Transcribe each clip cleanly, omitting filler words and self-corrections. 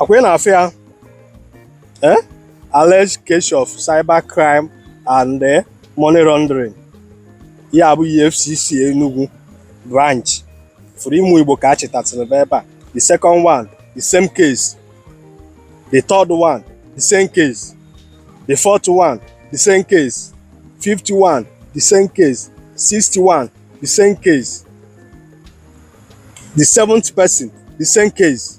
Akwe na afia alleged case of cybercrime and money laundering. Ya bụ EFCC Enugu branch for Imo Igbo ka achitatịrị ebe a. The second one, the same case. The third one, the same case. The fourth one, the same case. 51, the same case. 61, the same case. The seventh person, the same case.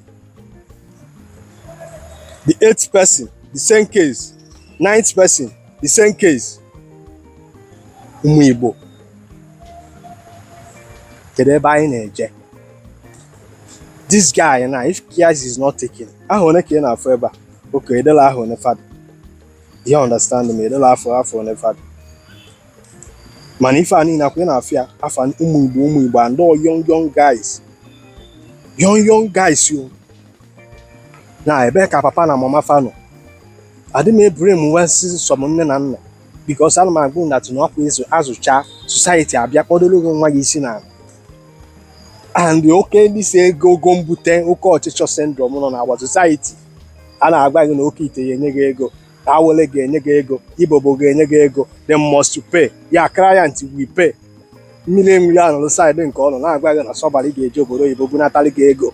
The eighth person, the same case. Ninth person, the same case. Ụmụ Igbo. Kedu ebe anyị na-eje? This guy now, if cares is not taken, ahụ one ka ị na-afụ ebe a. Okay, edela ahụ one fada. You understand me? Edela afọ one fada. Mana ife a niile akwa ị na-afụ ya afọ ụmụ Igbo and all young guys. Young guys yo. Na ebe ka papa na mama fa nọ. Adị m ebure m nwe nsị sọm nne na nna because ana m agụ na tụnụ akwa ịzụ azụcha society abịa kpọdoro gị nwa gị isi na and oke ndị si ego mbute oke ọchịchọ syndrome nọ n'agba society a na-agba gị na oke ite ya enye gị ego, awele ga-enye gị ego, ibobo ga-enye gị ego, they must pay, ya client will pay. Mmiri anọrụ side nke ọnụ na-agba gị na sọbalị ga-eji obodo oyibo bunatalị gị ego.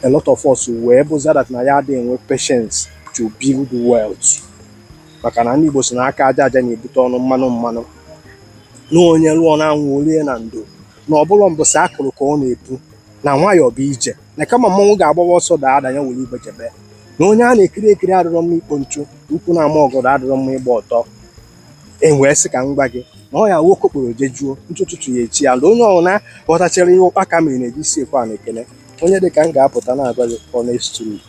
A lot of us wee bụza that na ya adịghị enwe patience to build wealth. Maka na ndị Igbo si n'aka aja aja na-ebute ọnụ mmanụ na onye lụọ na anwụ olie na ndo na ọbụla mbọsị akụrụ ka ọ na-epu na nwayọọ bụ ije na kama mmọnwụ ga-agbawa ọsọ daa ada ya were igbe jebe na onye a na-ekiri ekiri adịrọ mma ikpo nchu ukwu na ama ọgọdọ adịrọ mma ịgba ọtọ. Enwee sị ka m gwa gị na ọ ya nwoke okporo jejuo ntụtụtụ ya echi ya na onye ọbụla ghọtachara ihe ụkpaka mere na-eji si ekwe a na-ekele onye dị ka m ga-apụta na-agwa gị honest truth.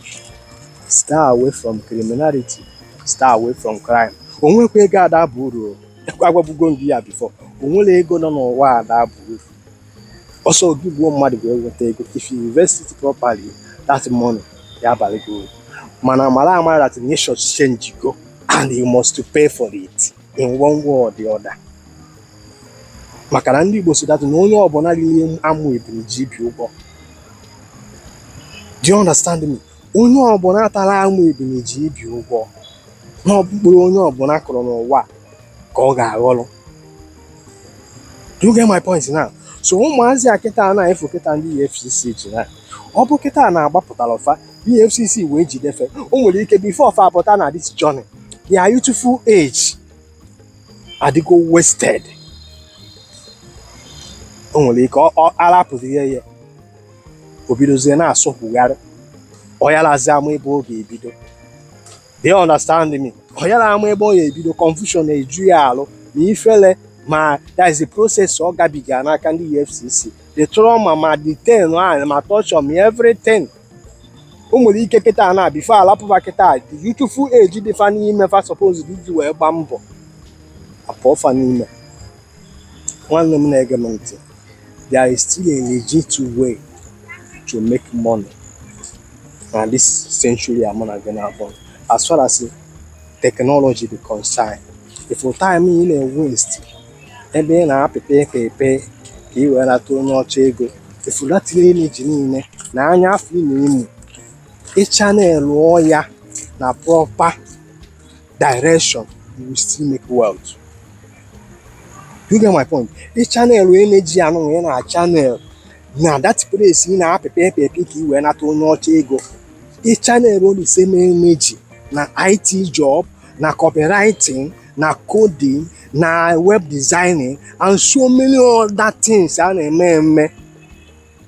Stay away from criminality, stay away from crime. Onwekwa ego ada bụ uru, agwabugo ndị ya before. Onwere ego nọ n'ụwa ada bụ uru. Also gị gbuo mmadụ wee weta ego. If you invest it properly, that money ya abalị gị uru. Mana amara that nation change go and you must pay for it in one way or the other. Maka na ndị Igbo si that na onye ọbụla riri amụ ebiri ji bi ụgwọ. Do you understand me? Onye ọbụla tara amụ ebiri ji bi ụgwọ. Na ọbụkpụrụ onye ọbụla kụrụ n'ụwa ka ọ ga-aghọrọ. Do you get my point now? So ụmụazị a kịta na-efu kịta ndị EFCC ji na ọ bụ kịta na-agbapụtara ọfa EFCC wee jidefe. O nwere ike before ọfa apụta na this journey their youthful age adịgo wasted. O nwere ike arapụzi ihe o bidozie na-asọpụgharị ọ yalazi ama ebe ọ ga-ebido. Do you understand me? Ọ yala ama ebe ọ ga-ebido, confusion na-eju ya alụ na ifele ma that is the process ọ gabiga n'aka ndị EFCC. The trauma ma detain ma torture ma everything. O nwere ike kịta na before alapụba kịta the youthful age dị fa n'ime fa suppose iji wee gba mbọ apụọ fa n'ime. Nwanne m na-ege m ntị, there is still a legit way to make money na this century I'm gonna get up on. As far as technology be concerned, if time ị na-waste ebe ị na-apịpa pepe ka ị wee nata onye ọcha ego, efulatile energy niile na anya afọ ị na-emu ịchanelụọ ya na proper direction, you will still make wealth. You get my point? Ịchanelụ energy anụ nwee na channel na that place ị na-apịpa pepe ka ị wee nata onye ọcha ego. Ịchanelụ the same energy na IT job, na copywriting, na coding, na web designing and so many other things a na-eme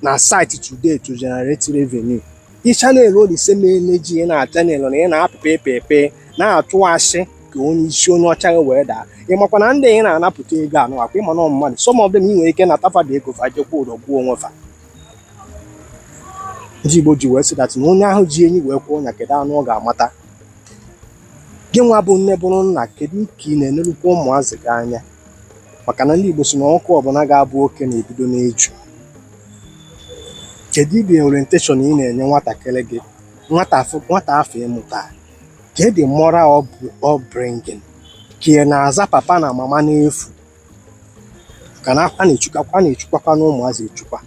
na site today to generate revenue. Ịchanelụ the same energy na channel na ị na-apịpa pepe na-atụ asị ka onye isi onye ọcha wee daa. Ị makwa na ndị ị na-anapụta ego anụ akwa ịma na mmadụ some of them ị nwere ike na tafada ego fa jekwa ụdọ gbuo onwe fa. Ndị Igbo ji wee sị that na onye ahụ ji enyi wee kwuo na kedu anụ ọ ga-amata. Gị nwa bụ nne bụrụ nna, kedu ka ị na-enerukwa ụmụazị gị anya? Maka na ndị Igbo si na ọkụ ọbụla ga-abụ oke na-ebido n'eju. Kedu the orientation ị na-enye nwatakịrị gị, nwata afọ ịmụta? Kedu the moral upbringing ka ị na-aza papa na mama n'efu? Ka na a na-echukwakwa na ụmụazị echukwa.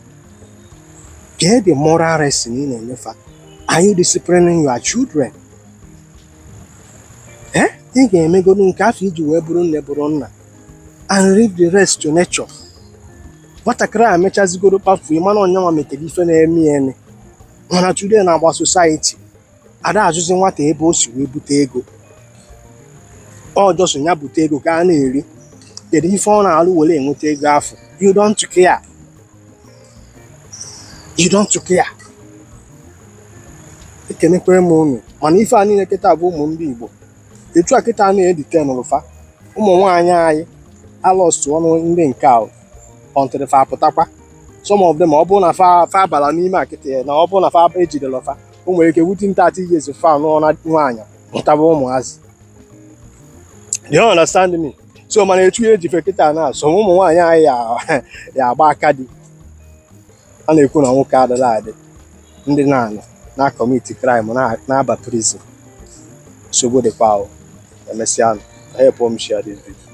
Kedu the moral lesson ị na-enyefa? Are you disciplining your children? Ị ga-emegodu nke afọ iji wee bụrụ nne bụrụ nna and leave the rest to nature. Nwatakịrị a mechazigoro kpafuo ịmana ọnyanwa metere ife na-eme eme mana today na-agba society ada ajụzi nwata ebe o si wee bute ego. Ọ jọsọ ya bute ego ka a na-eri, kedu ife ọ na-alụ were enweta ego afọ? You don't care. You don't care. Ekenekwere m unu mana ife a niile kịta bụ ụmụ ndị Igbo etu a kịta na-edite n'ụfa ụmụ nwaanyị anyị alọstụ ọnụ ndị nke ahụ ọntịrị fa apụtakwa. Some of them ọ bụrụ na fa bara n'ime akịta ya na ọ bụrụ na fa ejidere fa o nwere ike within 30 years fa anụọ na nwaanyị mụtaba ụmụazị. Do you understand me? So mana etu ya ejife kịta na so ụmụ nwaanyị anyị ya agba aka dị a na-ekwu na nwoke adịla adị ndị na commit crime na-aba prison. Nsogbu dịkwa ahụ. Emesịa help m share this video.